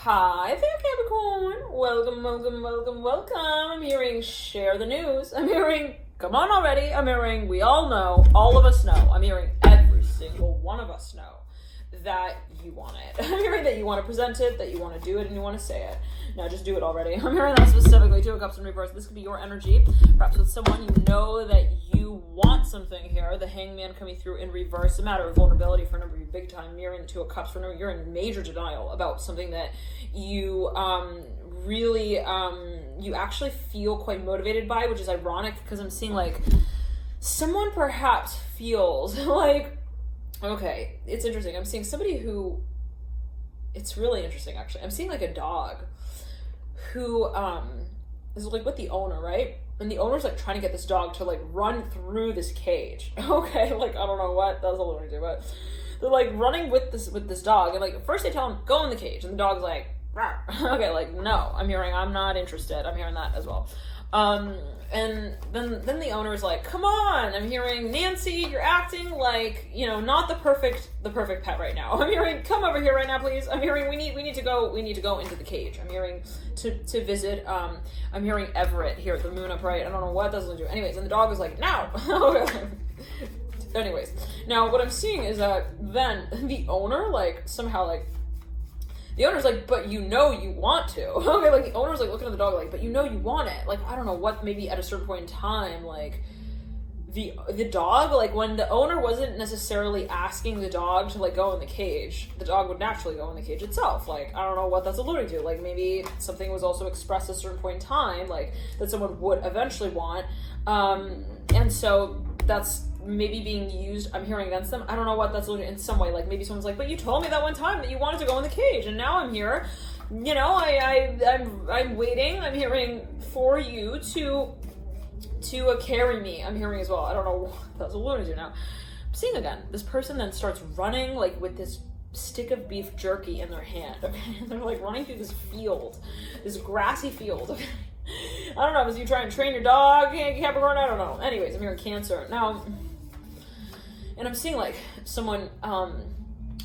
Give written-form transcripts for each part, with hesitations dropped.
Hi there, Capricorn. Welcome. I'm hearing share the news. I'm hearing come on already. I'm hearing we all know, all of us know. I'm hearing every single one of us know that you want it. I'm hearing that you want to present it, that you want to do it, and you want to say it. Now just do it already. I'm hearing that specifically. Two of Cups in reverse. This could be your energy. Perhaps with someone you know that you want something here. The Hangman coming through in reverse. A matter of vulnerability for a number of you big time. Mirroring the Two of Cups for a number. You're in major denial about something that you really you actually feel quite motivated by, which is ironic because I'm seeing like someone perhaps feels like, okay, it's interesting. I'm seeing somebody who, it's really interesting actually. I'm seeing like a dog who is like with the owner, right? And the owner's like trying to get this dog to like run through this cage. Okay, like I don't know what that's all they're doing, but they're like running with this dog, and like first they tell him go in the cage, and the dog's like, rawr. Okay, like no, I'm not interested. I'm hearing that as well. And then the owner's like, come on, I'm hearing Nancy, you're acting like, you know, not the perfect pet right now. I'm hearing, come over here right now, please. I'm hearing we need to go into the cage. I'm hearing to visit, I'm hearing Everett here, the moon upright. I don't know what that's going to do. Anyways, and the dog is like, now. Anyways, now what I'm seeing is that then the owner, like, somehow, like, the owner's like, but you know you want to. Okay, like, the owner's, like, looking at the dog, like, but you know you want it. Like, I don't know what, maybe at a certain point in time, like, the dog, like, when the owner wasn't necessarily asking the dog to, like, go in the cage, the dog would naturally go in the cage itself. Like, I don't know what that's alluding to. Like, maybe something was also expressed at a certain point in time, like, that someone would eventually want. And so that's maybe being used, I'm hearing against them. I don't know what that's in some way. Like maybe someone's like, but you told me that one time that you wanted to go in the cage, and now I'm here. You know, I'm waiting. I'm hearing for you to carry me. I'm hearing as well. I don't know what that's alluding to now. I'm seeing again. This person then starts running like with this stick of beef jerky in their hand. Okay, they're like running through this field, this grassy field. Okay? I don't know. Was you trying to train your dog, Capricorn? I don't know. Anyways, I'm hearing Cancer now. And I'm seeing like someone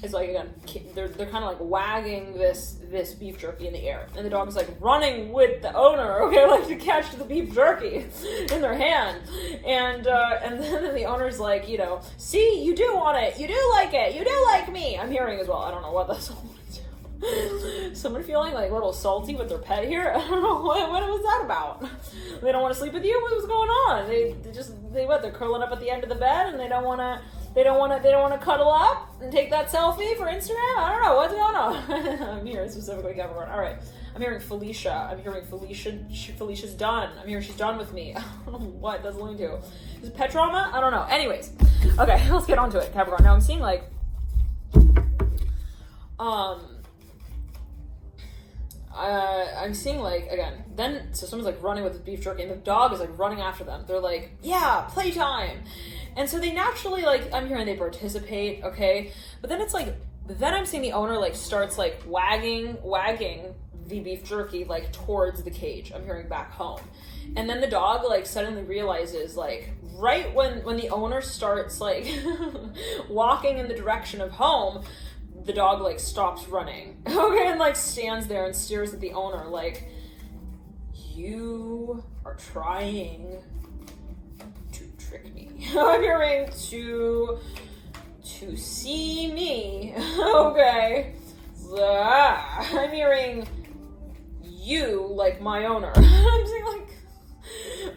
is like, again, they're kind of like wagging this beef jerky in the air, and the dog is like running with the owner, okay, like to catch the beef jerky in their hand, and then the owner's like, you know, see, you do want it, you do like it, you do like me. I'm hearing as well. I don't know what that's all. Someone feeling like a little salty with their pet here. I don't know what was that about. They don't want to sleep with you. What was going on? They're curling up at the end of the bed and they don't want to cuddle up and take that selfie for Instagram. I don't know what's going on. I'm here specifically Capricorn. All right. I'm hearing Felicia. Felicia's done. I'm hearing she's done with me. I don't know what that's leading to. Is it pet trauma? I don't know. Anyways, okay, let's get on to it, Capricorn. Now I'm seeing like I'm seeing like, again, then, so someone's like running with the beef jerky and the dog is like running after them. They're like, yeah, playtime. And so they naturally, like, I'm hearing they participate, okay? But then it's like, then I'm seeing the owner like starts like wagging the beef jerky like towards the cage. I'm hearing back home. And then the dog like suddenly realizes like right when the owner starts like walking in the direction of home, the dog like stops running, okay, and like stands there and stares at the owner like, you are trying to trick me. I'm hearing to see me, okay. I'm hearing you like my owner. I'm saying like,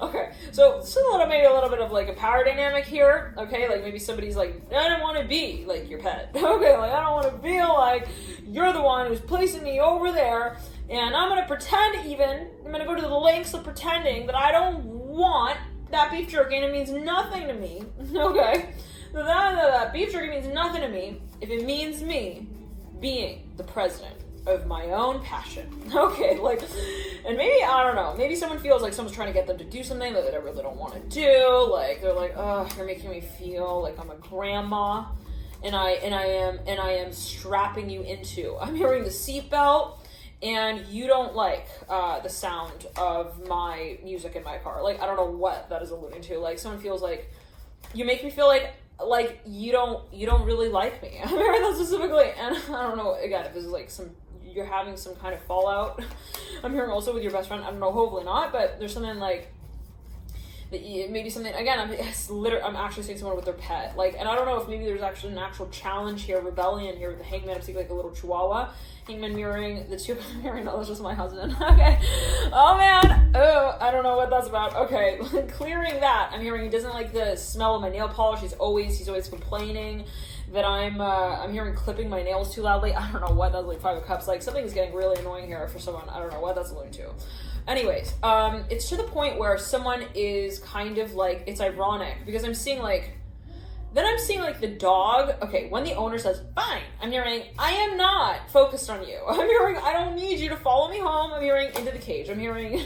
okay, so maybe a little bit of like a power dynamic here, okay, like maybe somebody's like, I don't want to be like your pet, okay, like I don't want to feel like you're the one who's placing me over there, and I'm going to pretend I'm going to go to the lengths of pretending that I don't want that beef jerky, and it means nothing to me, okay, that beef jerky means nothing to me if it means me being the president of my own passion. Okay, like, and maybe, I don't know, maybe someone feels like someone's trying to get them to do something that they really don't want to do, like, they're like, oh, you're making me feel like I'm a grandma, and I am strapping you into, I'm hearing the seatbelt, and you don't like the sound of my music in my car. Like, I don't know what that is alluding to. Like, someone feels like, you make me feel like you don't really like me. I'm hearing that specifically, and I don't know, again, if this is like some you're having some kind of fallout. I'm hearing also with your best friend. I don't know, hopefully not, but there's something like maybe something, again, I'm actually seeing someone with their pet, like, and I don't know if maybe there's actually an actual challenge here, rebellion here with the hangman. I'm seeing like a little chihuahua, hangman mirroring the two, mirroring, no, that's just my husband. Okay, oh man, oh, I don't know what that's about. Okay, clearing that. I'm hearing he doesn't like the smell of my nail polish. He's always complaining that I'm hearing clipping my nails too loudly. I don't know what that's like. 5 of Cups, like something's getting really annoying here for someone. I don't know what that's alluding to. Anyways, it's to the point where someone is kind of like, it's ironic because I'm seeing like the dog. Okay, when the owner says, fine, I'm hearing, I am not focused on you. I'm hearing, I don't need you to follow me home. I'm hearing into the cage. I'm hearing,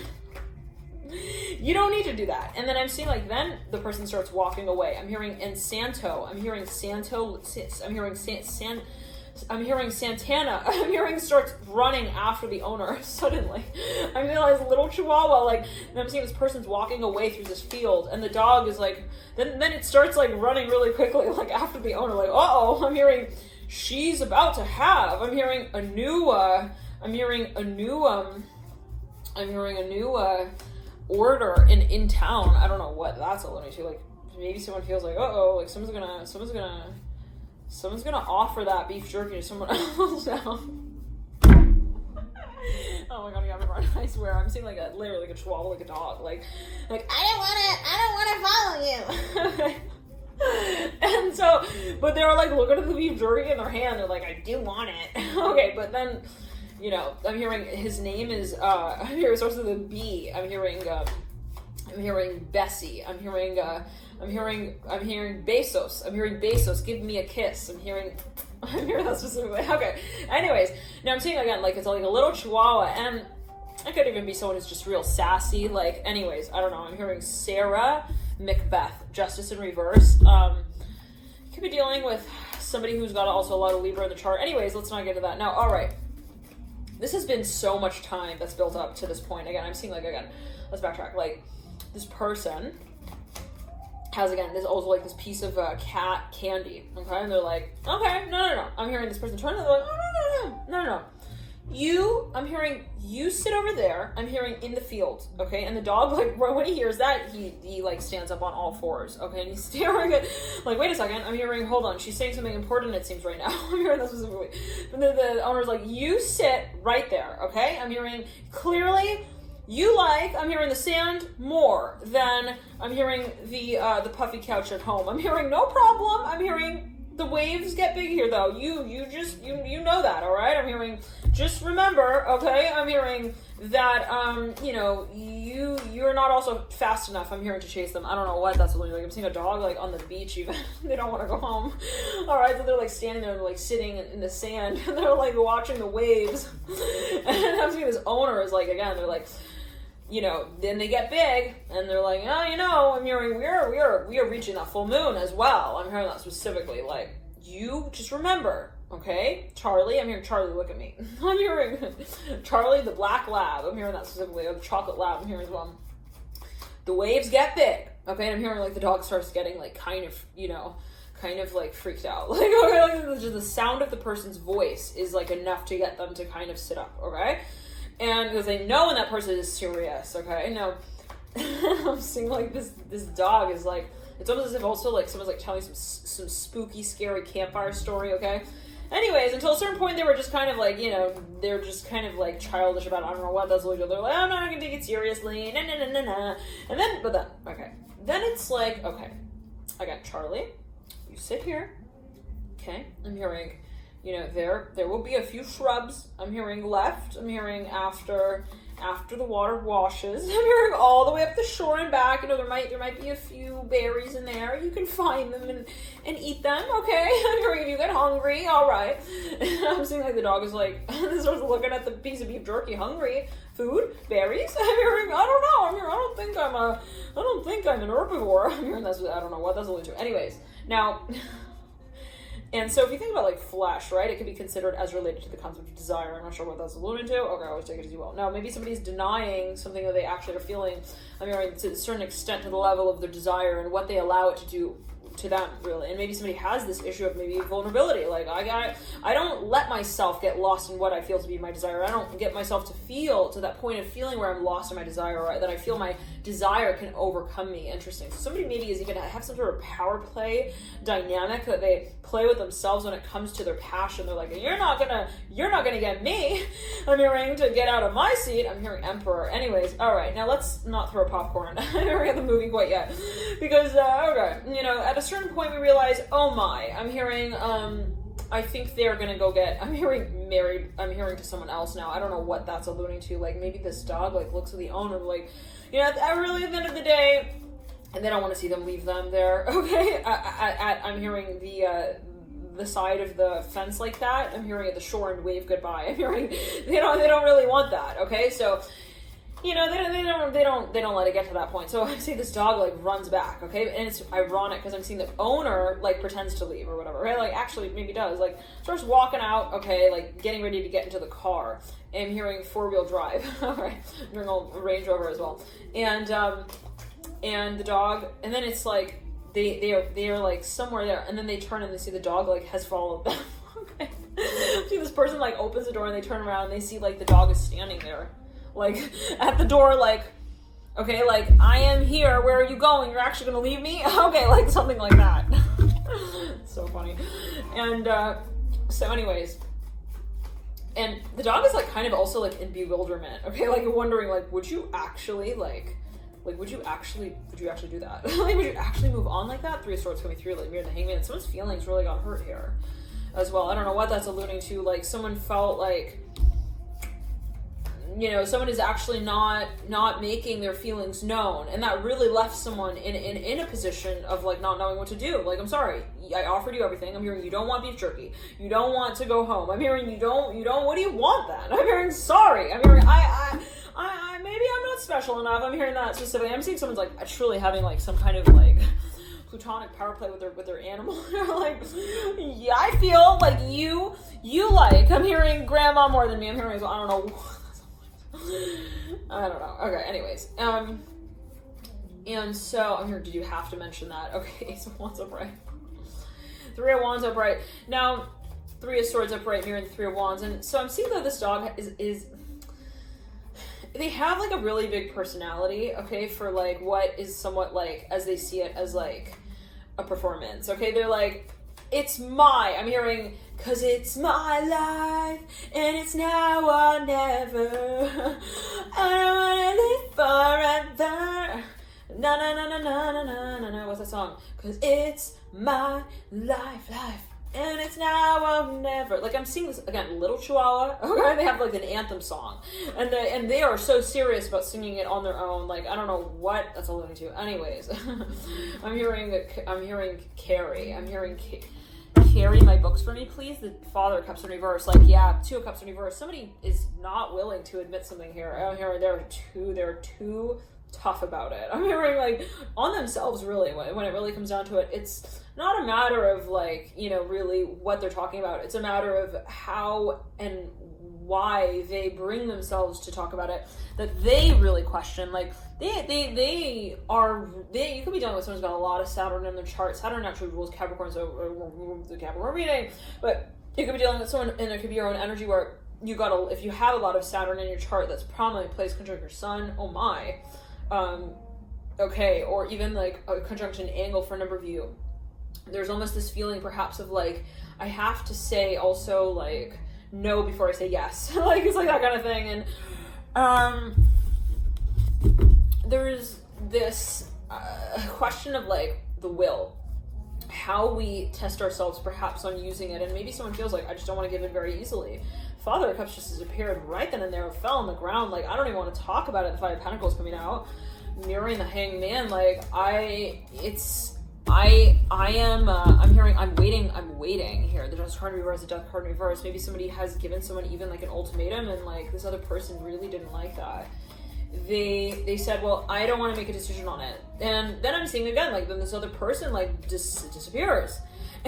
you don't need to do that. And then I'm seeing like, then the person starts walking away. I'm hearing Ensanto. I'm hearing Santo. I'm hearing I'm hearing Santana. I'm hearing starts running after the owner suddenly. I realize little chihuahua, like, and I'm seeing this person's walking away through this field, and the dog is like, then it starts like running really quickly, like after the owner, like, uh-oh. I'm hearing she's about to have. I'm hearing a new order in town. I don't know what that's alluding to. Like maybe someone feels like, uh-oh, like someone's gonna offer that beef jerky to someone else now. Oh my god, I got me wrong. I swear, I'm seeing like literally like a chihuahua, like a dog, like I don't want to follow you. And so, but they're like looking at the beef jerky in their hand. They're like, I do want it. Okay, but then, you know, I'm hearing his name is. I'm hearing it starts with a B. I'm hearing Bessie. I'm hearing Bezos. I'm hearing Bezos. Give me a kiss. I'm hearing that specifically. Okay. Anyways, now I'm seeing again, like it's like a little chihuahua, and it could even be someone who's just real sassy. Like, anyways, I don't know. I'm hearing Sarah Macbeth, Justice in reverse. Could be dealing with somebody who's got also a lot of Libra in the chart. Anyways, let's not get into that now. All right. This has been so much time that's built up to this point. Again, I'm seeing like, again, let's backtrack. Like this person has, again, there's also like this piece of cat candy, okay? And they're like, okay, no. I'm hearing this person turn and they're like, oh, no. I'm hearing you sit over there. I'm hearing in the field, okay? And the dog, like, when he hears that, he like stands up on all fours, okay? And he's staring at, like, wait a second. I'm hearing, hold on, she's saying something important, it seems, right now. I'm hearing that specifically. And the owner's like, you sit right there, okay? I'm hearing clearly. I'm hearing the sand more than I'm hearing the puffy couch at home. I'm hearing no problem. I'm hearing the waves get big here though. You know that, all right? I'm hearing, just remember, okay? I'm hearing that you're not also fast enough. I'm hearing to chase them. I don't know what that's really like. I'm seeing a dog like on the beach even. They don't want to go home. All right, so they're like standing there, like sitting in the sand, and they're like watching the waves. And I'm seeing this owner is like, again, they're like, you know, then they get big, and they're like, oh, you know, I'm hearing we are reaching that full moon as well. I'm hearing that specifically, like, you just remember, okay? Charlie, I'm hearing Charlie, look at me. I'm hearing Charlie, the black lab. I'm hearing that specifically, or the chocolate lab. I'm hearing as well. The waves get big, okay? And I'm hearing, like, the dog starts getting, like, kind of like freaked out. Like, okay, like, just the sound of the person's voice is, like, enough to get them to kind of sit up, okay? And because they know when that person is serious, okay? Now, I'm seeing like this dog is like, it's almost as if also like someone's like telling some spooky, scary campfire story, okay? Anyways, until a certain point, they were just kind of like, you know, they're just kind of like childish about, I don't know what that's what they're like, I'm not gonna take it seriously, nah. And then, okay. Then it's like, okay, I got Charlie, you sit here, okay? I'm hearing, you know, there will be a few shrubs. I'm hearing left. I'm hearing after the water washes. I'm hearing all the way up the shore and back. You know, there might be a few berries in there. You can find them and eat them. Okay. I'm hearing if you get hungry. All right. And I'm seeing like the dog is like sort of looking at the piece of beef jerky, hungry. Food, berries. I'm hearing. I don't know. I'm hearing. I don't think I'm an herbivore. I'm hearing that's. I don't know what that's alluding to. Anyways, now. And so if you think about like flesh, right, it could be considered as related to the concept of desire. I'm not sure what that's alluding to. Okay, I always take it as you will. Now, maybe somebody's denying something that they actually are feeling, I mean, to a certain extent to the level of their desire and what they allow it to do to them, really. And maybe somebody has this issue of maybe vulnerability. Like, I don't let myself get lost in what I feel to be my desire. I don't get myself to feel to that point of feeling where I'm lost in my desire, or that I feel my desire can overcome me. Interesting. So somebody maybe is even have some sort of power play dynamic that they play with themselves when it comes to their passion. They're like, you're not gonna get me. I'm hearing to get out of my seat. I'm hearing Emperor. Anyways, all right, now let's not throw popcorn. I haven't read the movie quite yet, because okay, you know, at a certain point we realize, oh my, I'm hearing I think they're gonna go get, I'm hearing married, I'm hearing to someone else now. I don't know what that's alluding to. Like, maybe this dog like looks at the owner, like, you know, really at the end of the day, and they don't want to see them leave them there. Okay, I'm hearing the side of the fence like that. I'm hearing at the shore and wave goodbye. I'm hearing they don't really want that. Okay, so, you know, they don't let it get to that point. So I see this dog like runs back, okay, and it's ironic because I'm seeing the owner like pretends to leave or whatever, right? Like, actually maybe does, like starts walking out, okay, like getting ready to get into the car. And I'm hearing 4-wheel drive. All right, I'm hearing a Range Rover as well, and the dog, and then it's like they are like somewhere there, and then they turn and they see the dog like has followed them. Okay, see this person like opens the door and they turn around and they see like the dog is standing there, like at the door, like, okay, like, I am here, where are you going? You're actually gonna leave me? Okay, like something like that. So funny. And so anyways, and the dog is like kind of also like in bewilderment, okay, like wondering like, would you actually would you actually do that? Like, would you actually move on like that? 3 of Swords coming through, like Mirror the Hangman. Someone's feelings really got hurt here as well. I don't know what that's alluding to. Like, someone felt like, you know, someone is actually not making their feelings known, and that really left someone in a position of like not knowing what to do. Like, I'm sorry, I offered you everything. I'm hearing you don't want beef jerky, you don't want to go home. I'm hearing you don't. What do you want then? I'm hearing sorry. I'm hearing I maybe I'm not special enough. I'm hearing that specifically. I'm seeing someone's like truly having like some kind of like plutonic power play with their animal. Like, yeah, I feel like you like. I'm hearing grandma more than me. I'm hearing as well. I don't know. I don't know. Okay, anyways. And so I'm here. Did you have to mention that? Okay, Ace of Wands upright. 3 of Wands upright. Now, 3 of Swords upright, mirroring the 3 of Wands. And so I'm seeing that this dog is they have like a really big personality, okay, for like what is somewhat like, as they see it, as like a performance. Okay, they're like, I'm hearing, 'cause it's my life, and it's now or never. I don't wanna live forever. Na na na na na na na na. What's that song? 'Cause it's my life, and it's now or never. Like, I'm seeing this again, Little Chihuahua. Okay, they have like an anthem song, and they are so serious about singing it on their own. Like, I don't know what that's alluding to. Anyways, I'm hearing Carrie. I'm hearing carry my books for me, please. The Father of Cups in reverse. Like, yeah, 2 of Cups in reverse. Somebody is not willing to admit something here. I'm hearing they're too tough about it. I'm hearing like on themselves, really, when it really comes down to it. It's not a matter of like, you know, really what they're talking about. It's a matter of how and why they bring themselves to talk about it, that they really question. Like, you could be dealing with someone who's got a lot of Saturn in their chart. Saturn actually rules Capricorn, so the Capricorn reading, but you could be dealing with someone, and it could be your own energy where if you have a lot of Saturn in your chart that's prominently placed conjunct your sun, oh my, okay, or even like a conjunction angle for a number of you. There's almost this feeling perhaps of like, I have to say also like no before I say yes. Like, it's like that kind of thing. And there's this question of like the will, how we test ourselves perhaps on using it. And maybe someone feels like, I just don't want to give in very easily. Father of Cups just disappeared right then and there, fell on the ground. Like, I don't even want to talk about it. The 5 of Pentacles coming out, mirroring the Hangman. Like, I'm hearing, I'm waiting here. The Death card in reverse, the Death card in reverse. Maybe somebody has given someone even like an ultimatum, and like this other person really didn't like that. They said, well, I don't want to make a decision on it. And then I'm seeing again, like, then this other person like just disappears.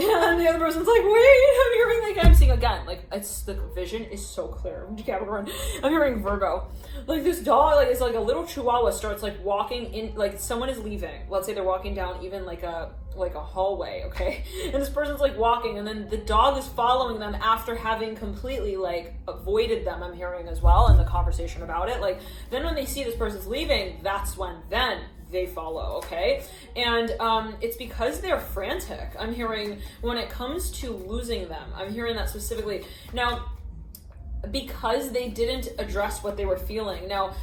And the other person's like, wait, I'm hearing, like, I'm seeing again, like, it's, the vision is so clear. Capricorn. I'm hearing Virgo. Like, this dog, like, it's like a little chihuahua starts, like, walking in, like, someone is leaving. Let's say they're walking down even, like a hallway, okay? And this person's, like, walking, and then the dog is following them after having completely, like, avoided them, I'm hearing as well, in the conversation about it. Like, then when they see this person's leaving, that's when then they follow, okay? And it's because they're frantic. I'm hearing when it comes to losing them, I'm hearing that specifically. Now, because they didn't address what they were feeling. Now,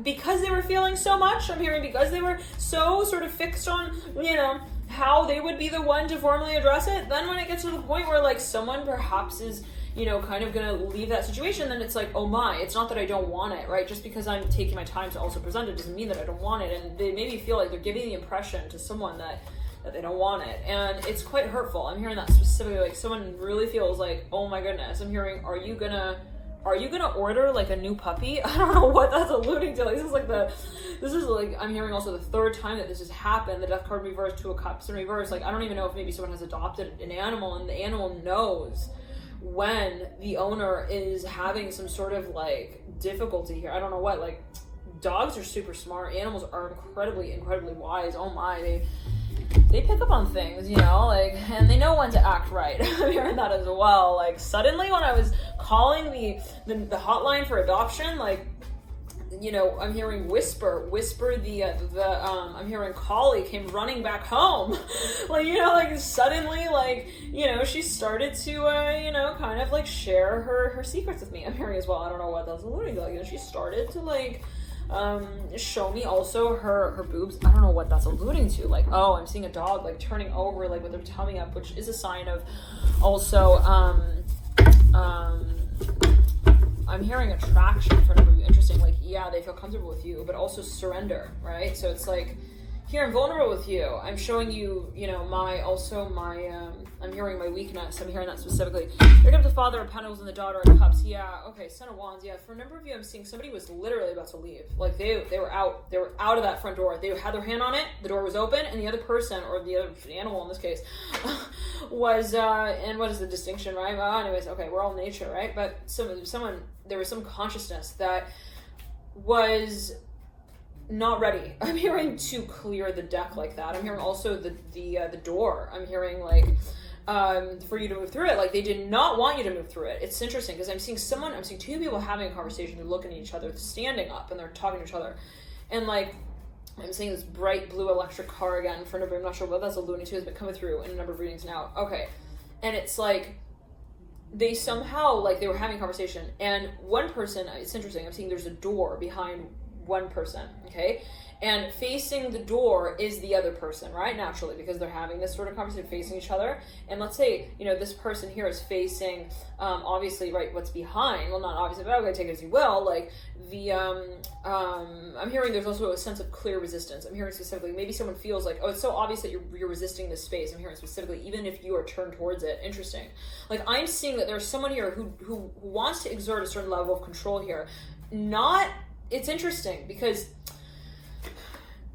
because they were feeling so much, I'm hearing because they were so sort of fixed on, you know, how they would be the one to formally address it, then when it gets to the point where, like, someone perhaps is, you know, kind of gonna leave that situation, then it's like, oh my, it's not that I don't want it, right? Just because I'm taking my time to also present it doesn't mean that I don't want it. And they maybe feel like they're giving the impression to someone that they don't want it. And it's quite hurtful. I'm hearing that specifically, like, someone really feels like, oh my goodness. I'm hearing, are you gonna order, like, a new puppy? I don't know what that's alluding to. Like, this is like, I'm hearing also the third time that this has happened. The Death card reversed, Two of Cups in reverse. Like, I don't even know if maybe someone has adopted an animal and the animal knows when the owner is having some sort of, like, difficulty here. I don't know what, like, dogs are super smart. Animals are incredibly, incredibly wise. Oh my, they pick up on things, you know, like, and they know when to act right. I'm hearing that as well. Like, suddenly when I was calling the hotline for adoption, like, you know, I'm hearing Whisper, I'm hearing Collie came running back home. Like, you know, like, suddenly, like, you know, she started to, you know, kind of, like, share her secrets with me. I'm hearing as well, I don't know what that's alluding to, like, you know, she started to, like, show me also her boobs. I don't know what that's alluding to. Like, oh, I'm seeing a dog, like, turning over, like, with their tummy up, which is a sign of also, I'm hearing attraction for a number of you. Interesting, like, yeah, they feel comfortable with you, but also surrender, right? So it's like, here, I'm vulnerable with you. I'm showing you, you know, I'm hearing my weakness. I'm hearing that specifically. Here comes the Father of Pentacles and the Daughter of Cups. Yeah, okay, Son of Wands. Yeah, for a number of you, I'm seeing somebody was literally about to leave. Like, they were out of that front door. They had their hand on it, the door was open, and the other person, or the other animal in this case, was, and what is the distinction, right? Well, anyways, okay, we're all nature, right? But there was some consciousness that was not ready. I'm hearing to clear the deck like that. I'm hearing also the door. I'm hearing, like, for you to move through it. Like, they did not want you to move through it. It's interesting because I'm seeing two people having a conversation. They're looking at each other, standing up, and they're talking to each other. And, like, I'm seeing this bright blue electric car again for a number. I'm not sure what that's alluding to. It's been coming through in a number of readings now. Okay. And it's like, they somehow, like, they were having a conversation. And one person, it's interesting, I'm seeing there's a door behind one person, okay? And facing the door is the other person, right? Naturally, because they're having this sort of conversation facing each other. And let's say, you know, this person here is facing, obviously, right, what's behind. Well, not obviously, but I'm going to take it as you will. Like, I'm hearing there's also a sense of clear resistance. I'm hearing specifically, maybe someone feels like, oh, it's so obvious that you're resisting this space. I'm hearing specifically, even if you are turned towards it. Interesting. Like, I'm seeing that there's someone here who wants to exert a certain level of control here. It's interesting because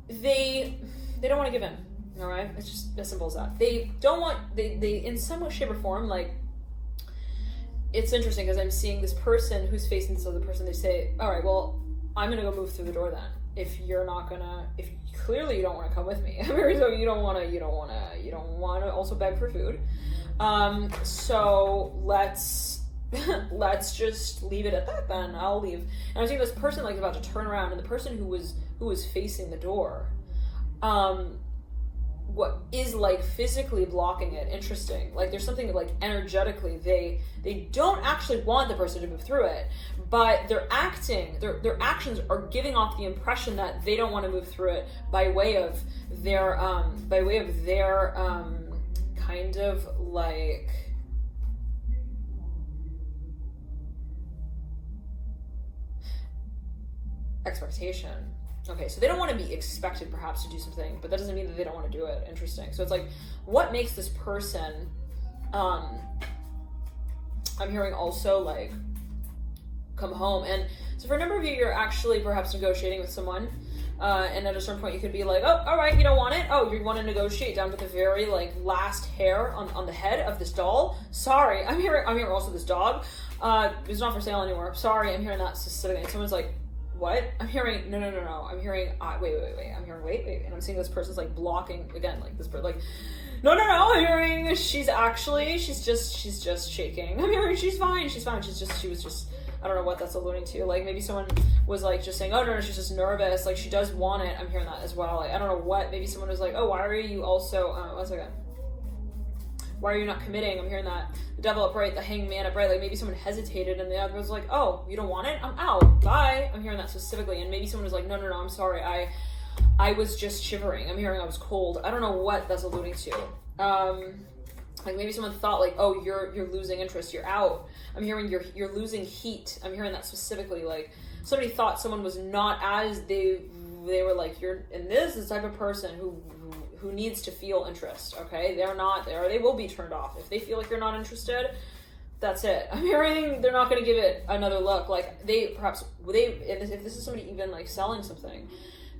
they don't want to give in, all right? It's just as simple as that. They don't want, they in some way, shape, or form, like, it's interesting because I'm seeing this person who's facing this other person. They say, all right, well, I'm going to go move through the door then. If clearly you don't want to come with me. So you don't want to also beg for food. So let's just leave it at that then. I'll leave. And I'm seeing this person, like, about to turn around, and the person who was facing the door, what is, like, physically blocking it. Interesting. Like, there's something, like, energetically, they don't actually want the person to move through it, but their actions are giving off the impression that they don't want to move through it by way of their kind of, like, expectation. Okay, so they don't want to be expected perhaps to do something, but that doesn't mean that they don't want to do it. Interesting. So it's like, what makes this person, I'm hearing also, like, come home. And so for a number of you, you're actually perhaps negotiating with someone And at a certain point you could be like, oh, all right, you don't want it? Oh, you want to negotiate down to the very like last hair on the head of this doll? Sorry, I'm hearing also this dog. It's not for sale anymore. Sorry, I'm hearing that specifically. And someone's like, what? I'm hearing, no. I'm hearing, wait. I'm hearing, wait. And I'm seeing this person's like blocking, again, like this person, like, no. I'm hearing she's just shaking. I'm hearing she's fine. She was just, I don't know what that's alluding to. Like maybe someone was like just saying, oh no, she's just nervous. Like she does want it. I'm hearing that as well. Like, I don't know what, maybe someone was like, oh, why are you also, one second. Why are you not committing? I'm hearing that. The devil upright, the hangman upright. Like maybe someone hesitated and the other was like, oh, you don't want it? I'm out. Bye. I'm hearing that specifically. And maybe someone was like, no, I'm sorry. I was just shivering. I'm hearing I was cold. I don't know what that's alluding to. Like maybe someone thought like, oh, you're losing interest. You're out. I'm hearing you're losing heat. I'm hearing that specifically. Like somebody thought someone was not as they were like, you're, and this is the type of person who needs to feel interest, okay? They're not there. They will be turned off. If they feel like you're not interested, that's it. I'm hearing they're not going to give it another look. Like if this is somebody even like selling something,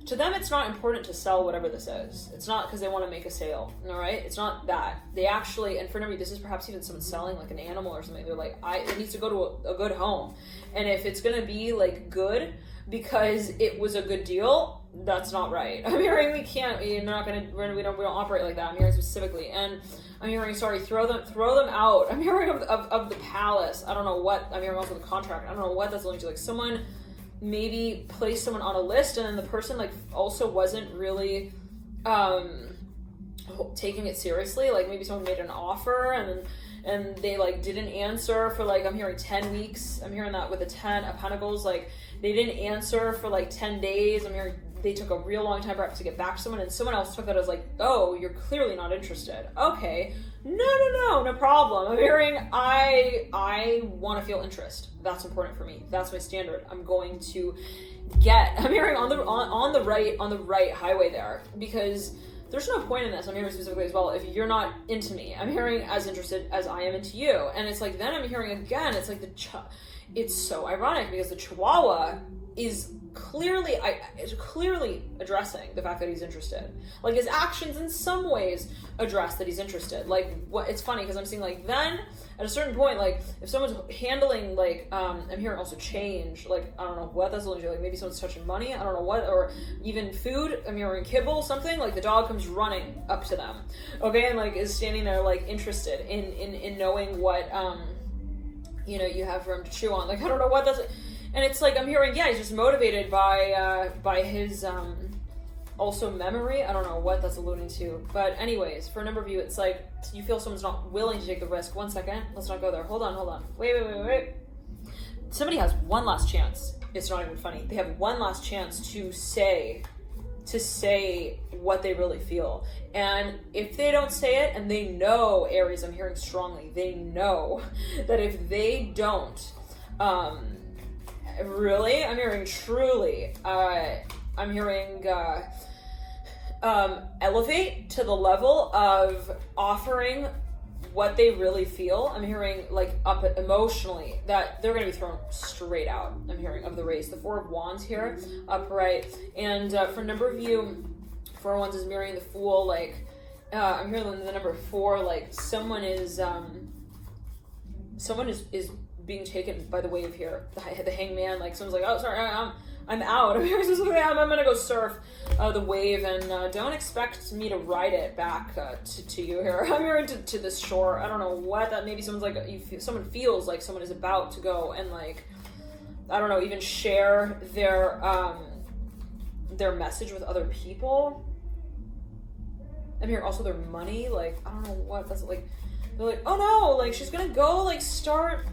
to them it's not important to sell whatever this is. It's not because they want to make a sale, all right? It's not that. They actually, and for nobody, this is perhaps even someone selling like an animal or something. They're like, it needs to go to a good home. And if it's going to be like good because it was a good deal, that's not right. I'm hearing we don't operate like that. I'm hearing specifically, and I'm hearing, sorry, throw them out. I'm hearing of the palace. I don't know what. I'm hearing also the contract. I don't know what that's linked to. Like someone maybe placed someone on a list, and then the person like also wasn't really taking it seriously. Like maybe someone made an offer and they like didn't answer for like, I'm hearing 10 weeks. I'm hearing that with the 10 of Pentacles. Like they didn't answer for like 10 days. I'm hearing they took a real long time perhaps to get back to someone, and someone else took that as like, oh, you're clearly not interested. Okay, no problem. I'm hearing I want to feel interest. That's important for me. That's my standard. I'm going to get. I'm hearing on the right highway there, because there's no point in this. I'm hearing specifically as well, if you're not into me. I'm hearing as interested as I am into you, and it's like then I'm hearing again. It's like it's so ironic because the Chihuahua is clearly addressing the fact that he's interested. Like his actions in some ways address that he's interested. Like what, it's funny because I'm seeing like then at a certain point, like if someone's handling like I'm hearing also change, like I don't know what that's alluding to, like maybe someone's touching money, I don't know what, or even food. I'm hearing kibble, something like the dog comes running up to them, okay, and like is standing there like interested in knowing what you have for him to chew on. Like I don't know what that's. And it's like, I'm hearing, yeah, he's just motivated by his, also memory. I don't know what that's alluding to. But anyways, for a number of you, it's like, you feel someone's not willing to take the risk. 1 second. Let's not go there. Hold on. Wait. Somebody has one last chance. It's not even funny. They have one last chance to say what they really feel. And if they don't say it, and they know, Aries, I'm hearing strongly, they know that if they don't, really, I'm hearing truly, I'm hearing elevate to the level of offering what they really feel. I'm hearing like up emotionally that they're going to be thrown straight out. I'm hearing of the race. The 4 of Wands here, upright. And for a number of you, 4 of Wands is mirroring the Fool. Like I'm hearing the number 4, like someone is being taken by the wave here. The hangman, like someone's like, oh, sorry, I'm out. I'm gonna go surf the wave, and don't expect me to ride it back to you here. I'm here to this shore. I don't know what that. Maybe someone's like, someone feels like someone is about to go and like, I don't know, even share their message with other people. I'm here also their money. Like I don't know what that's like. They're like, oh no, like she's gonna go like start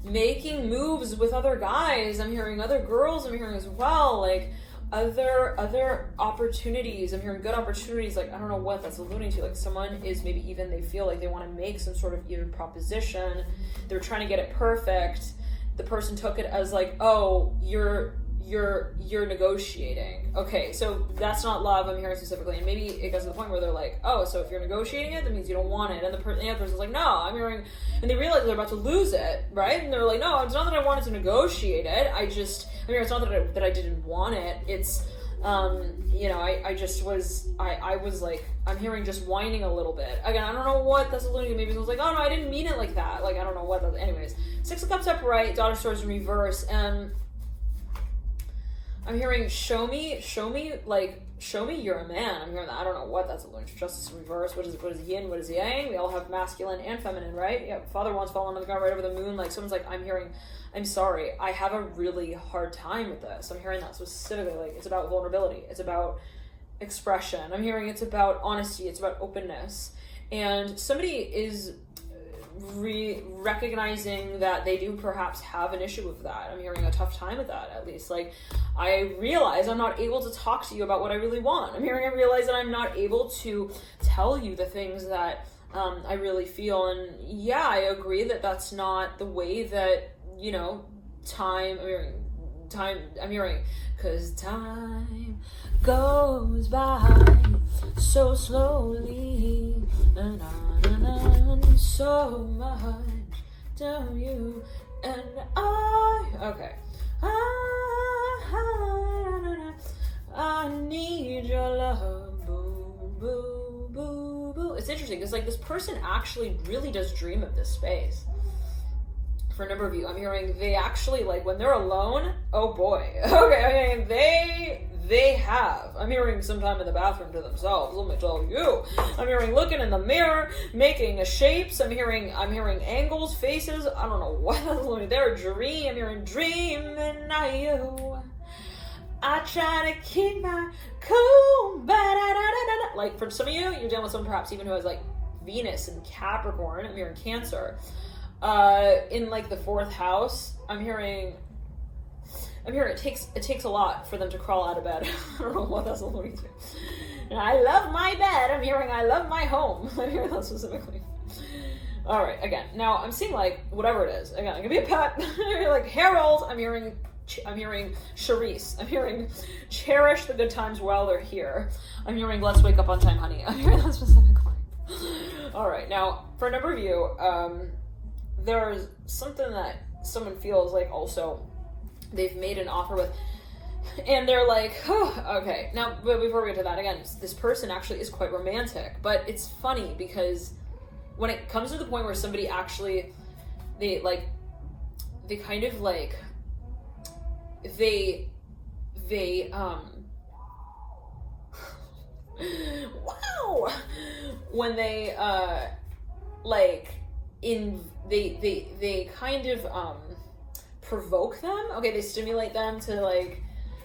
making moves with other guys. I'm hearing other girls. I'm hearing as well, like other opportunities. I'm hearing good opportunities. Like I don't know what that's alluding to. Like someone is maybe even they feel like they want to make some sort of even proposition. They're trying to get it perfect. The person took it as like, oh, you're you're negotiating. Okay, so that's not love, I'm hearing specifically, and maybe it gets to the point where they're like, oh, so if you're negotiating it, that means you don't want it, and the other person's like, no, I'm hearing, and they realize they're about to lose it, right? And they're like, no, it's not that I wanted to negotiate it, it's not that I didn't want it, it's, I just was, I was like, I'm hearing just whining a little bit. Again, I don't know what that's alluding to. Maybe it was like, oh no, I didn't mean it like that. Like, I don't know what that, anyways. Six of Cups upright, Daughter of Swords in reverse, and I'm hearing, show me you're a man. I'm hearing that. I don't know what that's alluding to. Justice in reverse. What is yin? What is yang? We all have masculine and feminine, right? Yeah, Father once fallen on the ground right over the moon. Like, someone's like, I'm sorry, I have a really hard time with this. I'm hearing that specifically, like, it's about vulnerability. It's about expression. I'm hearing it's about honesty. It's about openness. And somebody is recognizing that they do perhaps have an issue with that. I'm hearing a tough time with that, at least. Like, I realize I'm not able to talk to you about what I really want. I realize that I'm not able to tell you the things that I really feel. And yeah, I agree that that's not the way that, I'm hearing, cause time goes by so slowly, and so much do you and I, I need your love, boo, boo, boo, boo. It's interesting, because, like, this person actually really does dream of this space. For a number of you, I'm hearing they actually, like, when they're alone, oh boy. Okay, they have. I'm hearing some time in the bathroom to themselves, let me tell you. I'm hearing looking in the mirror, making shapes. I'm hearing angles, faces. I don't know what that's looking. They're a dream. I'm hearing dreaming of you. I try to keep my cool. Like, for some of you, you're dealing with someone perhaps even who has, like, Venus and Capricorn. I'm hearing Cancer. In, like, the 4th house, I'm hearing it takes a lot for them to crawl out of bed. I don't know what that's alluding to. And I love my bed. I'm hearing I love my home. I'm hearing that specifically. All right, again, now I'm seeing, like, whatever it is. Again, it could be a pet. Like Harold. I'm hearing Charisse. I'm hearing cherish the good times while they're here. I'm hearing let's wake up on time, honey. I'm hearing that specifically. All right, now for a number of you, there's something that someone feels like also they've made an offer with, and they're like, oh, okay. Now, but before we get to that, again, this person actually is quite romantic, but it's funny because when it comes to the point where somebody actually, they kind of like, wow, when they, they kind of, provoke them. Okay, they stimulate them to, like,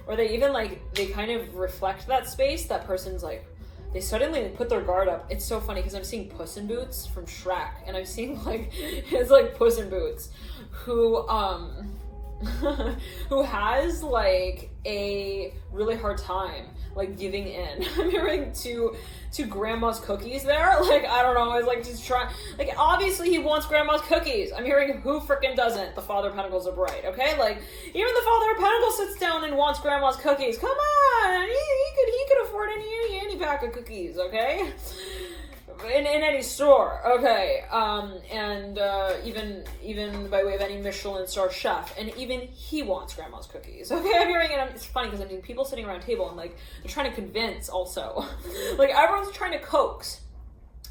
or they even, like, they kind of reflect that space. That person's like, they suddenly put their guard up. It's so funny because I'm seeing Puss in Boots from Shrek, and I'm seeing, like, it's like Puss in Boots who who has, like, a really hard time, like, giving in. I'm hearing to grandma's cookies there. Like, I don't know, it's like just try, like, obviously he wants grandma's cookies. I'm hearing who freaking doesn't? The Father of Pentacles are bright, okay? Like, even the Father of Pentacles sits down and wants grandma's cookies. Come on! He could afford any pack of cookies, okay? In any store, okay, and even by way of any Michelin star chef, and even he wants grandma's cookies, okay? I'm hearing it, it's funny because I'm seeing people sitting around a table and, like, they're trying to convince also. Like, everyone's trying to coax.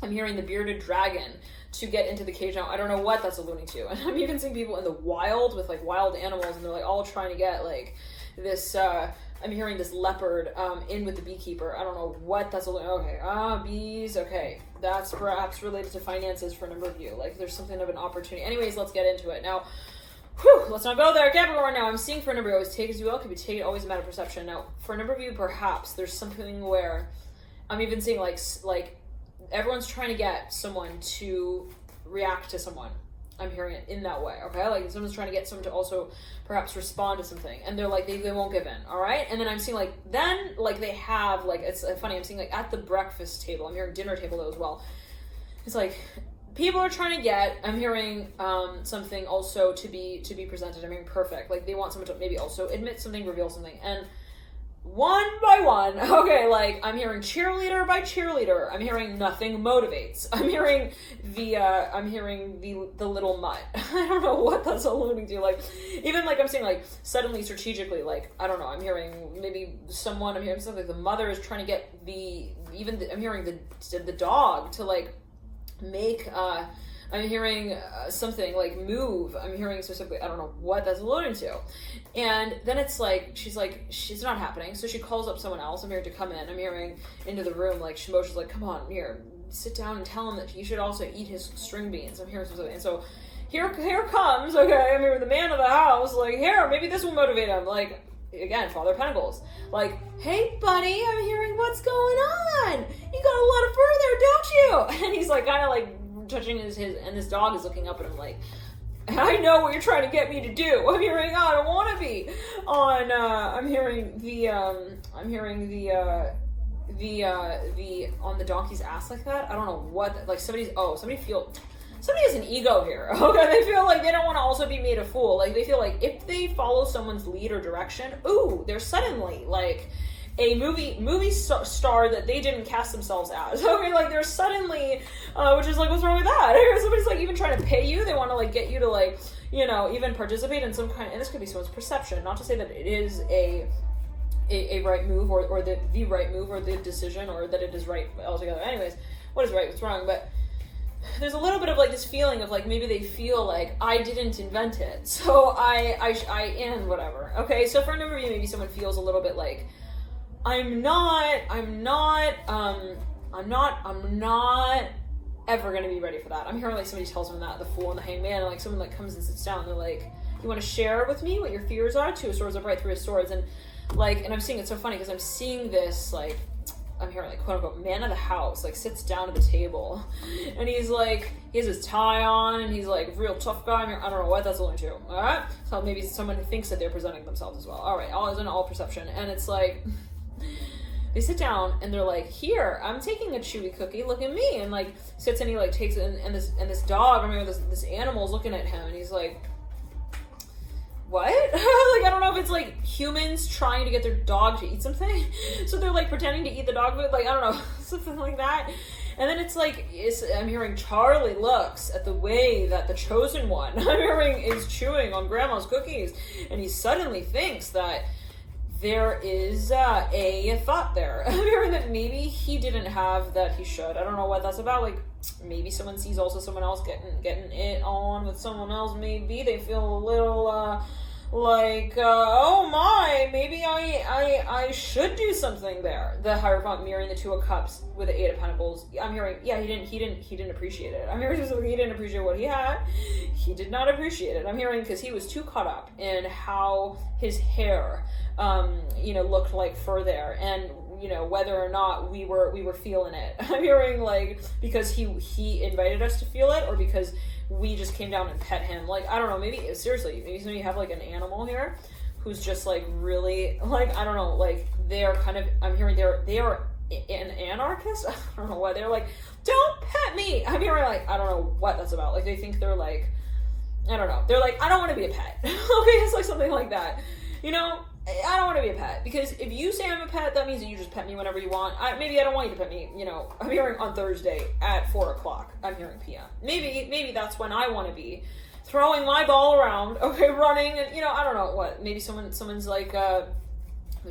I'm hearing the bearded dragon to get into the cage now. I don't know what that's alluding to. And I'm even seeing people in the wild with, like, wild animals, and they're, like, all trying to get, like, this, I'm hearing this leopard in with the beekeeper. I don't know what that's alluding to. Okay, bees, okay. That's perhaps related to finances for a number of you. Like, there's something of an opportunity. Anyways, let's get into it. Now, let's not go there. Capricorn, now I'm seeing for a number of you, always take as you will, could be taken, always a matter of perception. Now, for a number of you, perhaps there's something where I'm even seeing, like everyone's trying to get someone to react to someone. I'm hearing it in that way, okay? Like, someone's trying to get someone to also perhaps respond to something, and they're like, they won't give in, all right? And then I'm seeing, like, then, like, they have, like, it's funny, I'm seeing, like, at the breakfast table, I'm hearing dinner table, though, as well. It's like, people are trying to get, I'm hearing something also to be presented. I'm hearing perfect. Like they want someone to maybe also admit something, reveal something. And one by one, okay, like I'm hearing cheerleader by cheerleader. I'm hearing nothing motivates. I'm hearing the little mutt. I don't know what that's alluding to. Like even like I'm saying like suddenly strategically, like I don't know. I'm hearing maybe someone. I'm hearing something like the mother is trying to get I'm hearing the dog to like make. I'm hearing something like move. I'm hearing specifically, I don't know what that's alluding to. And then it's like, she's not happening. So she calls up someone else. I'm hearing to come in. I'm hearing into the room, like Shimosha's like, come on, here, sit down and tell him that he should also eat his string beans. I'm hearing something. And so here comes, okay, I'm hearing the man of the house, like, here, maybe this will motivate him. Like, again, Father of Pentacles. Like, hey, buddy, I'm hearing what's going on. You got a lot of fur there, don't you? And he's like, kind of like, touching his and this dog is looking up at him like, I know what you're trying to get me to do. I'm hearing, I don't want to be on. I'm hearing the on the donkey's ass like that. I don't know what. Like somebody has an ego here. Okay, they feel like they don't want to also be made a fool. Like they feel like if they follow someone's lead or direction, ooh, they're suddenly like a movie star that they didn't cast themselves as. Okay, like they're suddenly, which is like, what's wrong with that? Somebody's like even trying to pay you. They want to like get you to like, you know, even participate in some kind. And this could be someone's perception. Not to say that it is a right move or the right move or the decision or that it is right altogether. Anyways, what is right? What's wrong? But there's a little bit of like this feeling of like maybe they feel like I didn't invent it, so I and whatever. Okay, so for a number of you, maybe someone feels a little bit like. I'm not ever going to be ready for that. I'm hearing like somebody tells them that, the Fool and the Hangman, and like someone like comes and sits down and they're like, you want to share with me what your fears are? Two of Swords upright, Three of Swords. And like, and I'm seeing, it's so funny because I'm seeing this like, I'm hearing like quote unquote man of the house, like sits down at the table and he's like, he has his tie on and he's like real tough guy. I don't know what that's alluding to. All right. So maybe someone who thinks that they're presenting themselves as well. All right. All is in all perception. And it's like, they sit down and they're like, here, I'm taking a chewy cookie, look at me. And like sits and he like takes it and this dog, I mean this animal's looking at him and he's like, what? Like I don't know if it's like humans trying to get their dog to eat something. So they're like pretending to eat the dog food, like I don't know, something like that. And then it's like, I'm hearing Charlie looks at the way that the chosen one, I'm hearing, is chewing on grandma's cookies. And he suddenly thinks that there is a thought there. I'm hearing that maybe he didn't have that he should. I don't know what that's about. Like maybe someone sees also someone else getting it on with someone else. Maybe they feel a little like oh my, maybe I should do something there. The Hierophant mirroring the Two of Cups with the Eight of Pentacles. I'm hearing, yeah, he didn't appreciate it. I'm hearing he didn't appreciate what he had. He did not appreciate it. I'm hearing because he was too caught up in how his hair looked like fur there, and whether or not we were feeling it. I'm hearing like because he invited us to feel it, or because we just came down and pet him. Like I don't know, maybe seriously, maybe you have like an animal here who's just like really like I don't know, like they're kind of, I'm hearing they are an anarchist. I don't know why they're like, don't pet me. I'm hearing like I don't know what that's about. Like they think they're like, I don't know, they're like, I don't want to be a pet. Okay, it's like something like that. I don't want to be a pet, because if you say I'm a pet, that means that you just pet me whenever you want. Maybe I don't want you to pet me, I'm hearing on Thursday at 4 o'clock, I'm hearing PM. Maybe that's when I want to be throwing my ball around, okay, running, and, I don't know what, maybe someone's like, their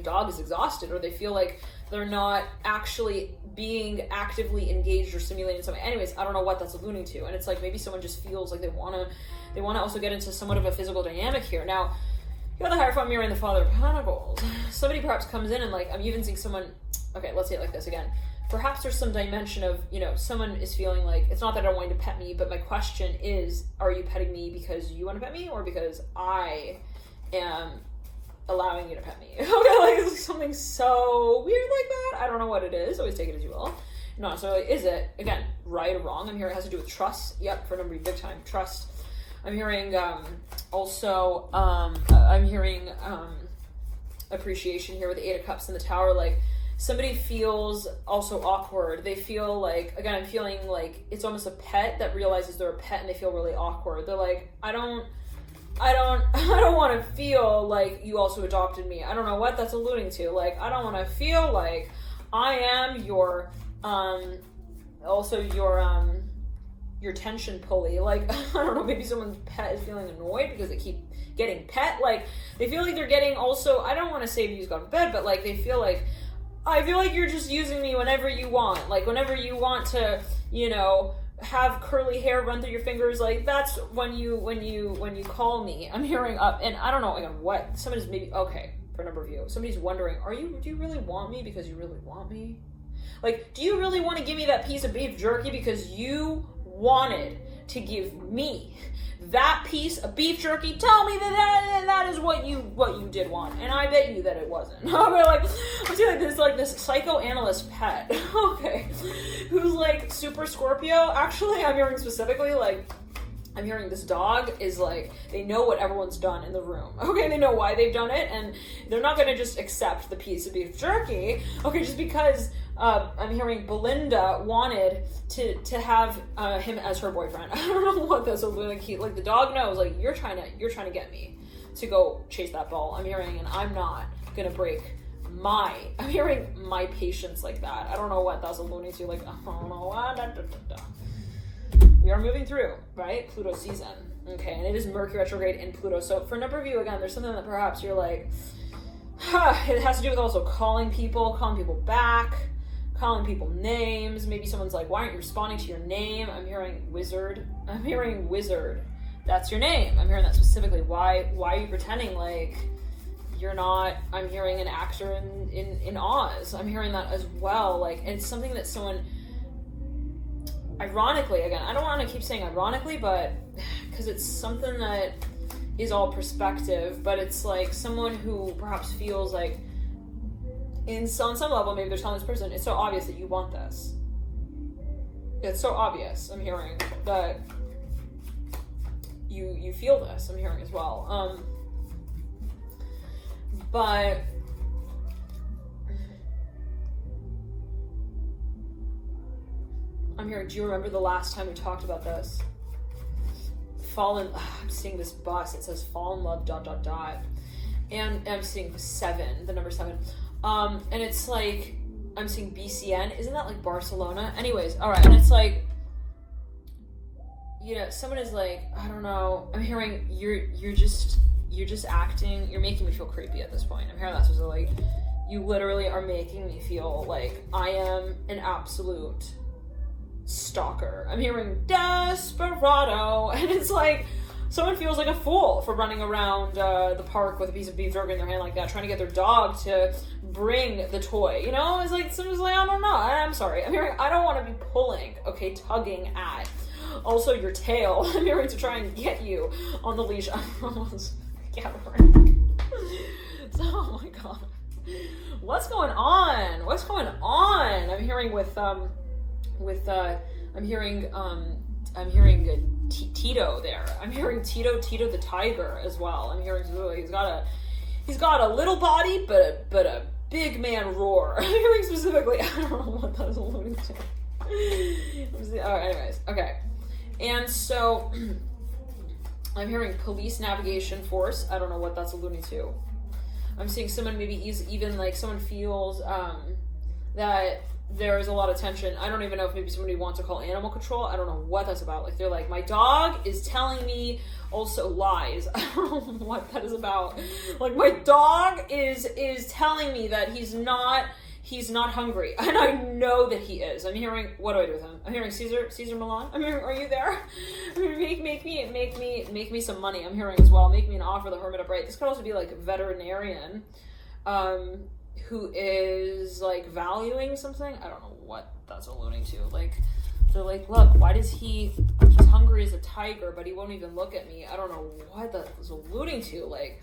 dog is exhausted, or they feel like they're not actually being actively engaged or stimulated in some way. Anyways, I don't know what that's alluding to, and it's like maybe someone just feels like they want to also get into somewhat of a physical dynamic here. Now, you got the Hierophant mirroring the Father of Pentacles. Somebody perhaps comes in and like, I'm even seeing someone, okay, let's say it like this again. Perhaps there's some dimension of, someone is feeling like, it's not that I don't want you to pet me, but my question is, are you petting me because you want to pet me, or because I am allowing you to pet me? Okay, like it's something so weird like that. I don't know what it is. Always take it as you will. Not necessarily is it, again, right or wrong. I'm hearing it has to do with trust. Yep, for a number of big time, trust. I'm hearing I'm hearing appreciation here with the Eight of Cups in the Tower, like somebody feels also awkward. They feel like, again, I'm feeling like it's almost a pet that realizes they're a pet and they feel really awkward. They're like, I don't want to feel like you also adopted me. I don't know what that's alluding to. Like, I don't want to feel like I am your tension pulley. Like, I don't know, maybe someone's pet is feeling annoyed because they keep getting pet. Like, they feel like they're getting also, I don't want to say abused, God forbid, but like they feel like, I feel like you're just using me whenever you want. Like, whenever you want to, you know, have curly hair run through your fingers, like that's when you call me. I'm hearing up, and I don't know, again, what somebody's maybe, okay, for a number of you, somebody's wondering, do you really want me because you really want me? Like, do you really want to give me that piece of beef jerky because you wanted to give me that piece of beef jerky? Tell me that is what you did want, and I bet you that it wasn't. Okay, like, I'm seeing this psychoanalyst pet, okay, who's like super Scorpio. Actually, I'm hearing specifically, like, I'm hearing this dog is like, they know what everyone's done in the room. Okay, they know why they've done it, and they're not gonna just accept the piece of beef jerky, okay, just because I'm hearing Belinda wanted to have him as her boyfriend. I don't know what that's like. Like, the dog knows, like, you're trying to get me to go chase that ball. I'm hearing, and I'm not gonna break I'm hearing my patience like that. I don't know what that's alluding to. Like, I don't know what. We are moving through, right? Pluto season. Okay, and it is Mercury retrograde in Pluto. So for a number of you, again, there's something that perhaps you're like, it has to do with also calling people back, calling people names. Maybe someone's like, why aren't you responding to your name? I'm hearing wizard. That's your name. I'm hearing that specifically. Why are you pretending like you're not? I'm hearing an actor in Oz. I'm hearing that as well. Like, and it's something that someone, ironically, again, I don't want to keep saying ironically, but because it's something that is all perspective, but it's like someone who perhaps feels like on some level, maybe they're telling this person, it's so obvious that you want this. It's so obvious, I'm hearing, that you feel this, I'm hearing as well. But I'm hearing, do you remember the last time we talked about this? I'm seeing this bus, it says fall in love ... And I'm seeing the number 7. And it's like, I'm seeing BCN, isn't that like Barcelona? Anyways, alright, and it's like, you know, someone is like, I don't know, I'm hearing you're just acting, you're making me feel creepy at this point. I'm hearing that, so like, you literally are making me feel like I am an absolute stalker. I'm hearing desperado, and it's like someone feels like a fool for running around the park with a piece of beef jerky in their hand like that, trying to get their dog to bring the toy. You know, it's like someone's like, I don't know. I'm sorry. I'm hearing I don't want to be pulling, okay, tugging at. Also, your tail. I'm hearing to try and get you on the leash. I'm almost oh my god, what's going on? I'm hearing I'm hearing Tito there. I'm hearing Tito the tiger as well. I'm hearing he's got a little body, but a big man roar. I'm hearing specifically, I don't know what that is alluding to. Anyways, okay. And so I'm hearing police navigation force. I don't know what that's alluding to. I'm seeing someone maybe even like someone feels that there is a lot of tension. I don't even know if maybe somebody wants to call animal control. I don't know what that's about. Like, they're like, my dog is telling me also lies. I don't know what that is about. Like, my dog is telling me that he's not hungry, and I know that he is. I'm hearing, what do I do with him? I'm hearing Caesar Milan. I'm hearing, are you there? I'm hearing, make me some money. I'm hearing as well, make me an offer, the hermit upright. This could also be like a veterinarian, who is like valuing something. I don't know what that's alluding to. Like, they're like, look, why does he's hungry as a tiger, but he won't even look at me. I don't know what that was alluding to. Like,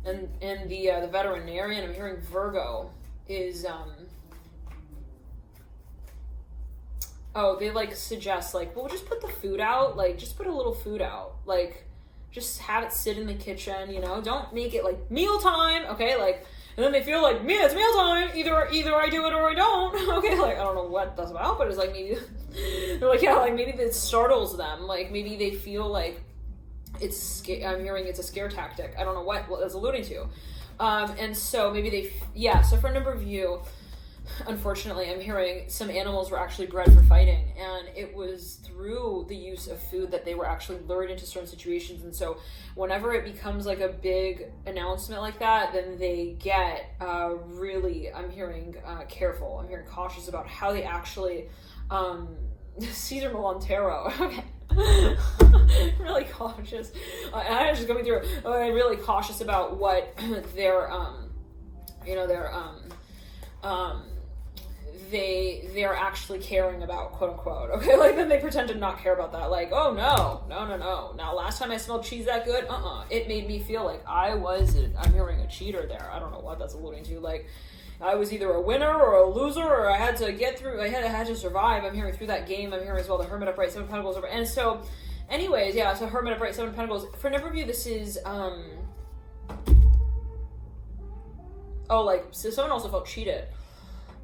and the veterinarian, I'm hearing Virgo is they like suggest like, well, just put the food out, like just put a little food out, like just have it sit in the kitchen, you know, don't make it like mealtime, okay, like And then they feel like, me, it's meal time. Either I do it or I don't. Okay, like, I don't know what that's about, but it's like maybe, they're like, yeah, like maybe it startles them. Like maybe they feel like I'm hearing it's a scare tactic. I don't know what that's alluding to. And so maybe so for a number of you, unfortunately, I'm hearing some animals were actually bred for fighting, and it was through the use of food that they were actually lured into certain situations. And so whenever it becomes like a big announcement like that, then they get really, I'm hearing careful, I'm hearing cautious about how they actually, Caesar Milantero, okay. Really cautious. I was just going through really cautious about what they're they're actually caring about, quote unquote. Okay, like then they pretend to not care about that. Like, oh no. Now last time I smelled cheese that good, it made me feel like I'm hearing a cheater there. I don't know what that's alluding to. Like I was either a winner or a loser, or I had to get through, I had to survive. I'm hearing through that game. I'm hearing as well the Hermit upright, 7 Pentacles over. And so anyways, yeah, so Hermit upright, 7 Pentacles. For a number of you, this is, so someone also felt cheated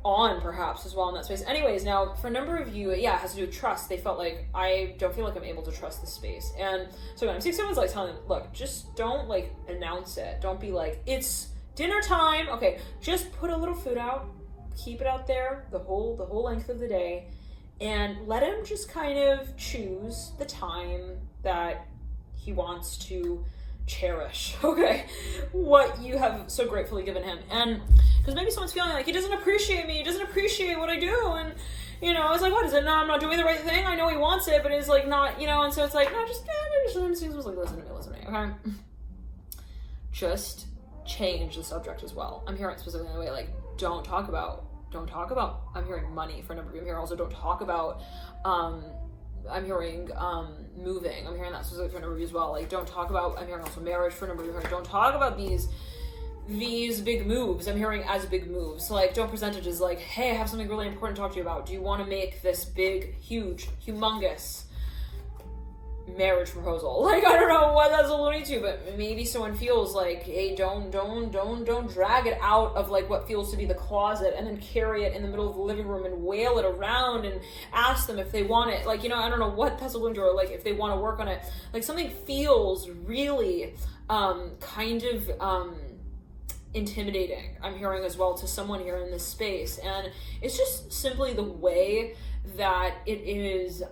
on perhaps as well in that space. Anyways, now for a number of you, it has to do with trust. They felt like, I don't feel like I'm able to trust this space. And so when I'm seeing someone's like telling them, look, just don't like announce it. Don't be like, it's dinner time. Okay, just put a little food out, keep it out there the whole length of the day, and let him just kind of choose the time that he wants to cherish, okay, what you have so gratefully given him. And because maybe someone's feeling like he doesn't appreciate me, he doesn't appreciate what I do, and it's like, what is it? No, I'm not doing the right thing. I know he wants it, but it's like not, and so it's like, no, just like, listen to me, okay? Just change the subject as well. I'm hearing specifically in the way, like, don't talk about, I'm hearing money for a number of you. I'm hearing also don't talk about, I'm hearing moving. I'm hearing that specifically for a number of you as well. Like, don't talk about, I'm hearing also marriage for a number of you. Don't talk about these big moves. I'm hearing as big moves. Like, don't present it as like, hey, I have something really important to talk to you about. Do you want to make this big, huge, humongous marriage proposal? Like, I don't know what that's alluding to, but maybe someone feels like, hey, don't drag it out of like what feels to be the closet and then carry it in the middle of the living room and wail it around and ask them if they want it. Like, I don't know what that's alluding to, or like if they want to work on it. Like, something feels really kind of intimidating, I'm hearing as well, to someone here in this space. And it's just simply the way that it is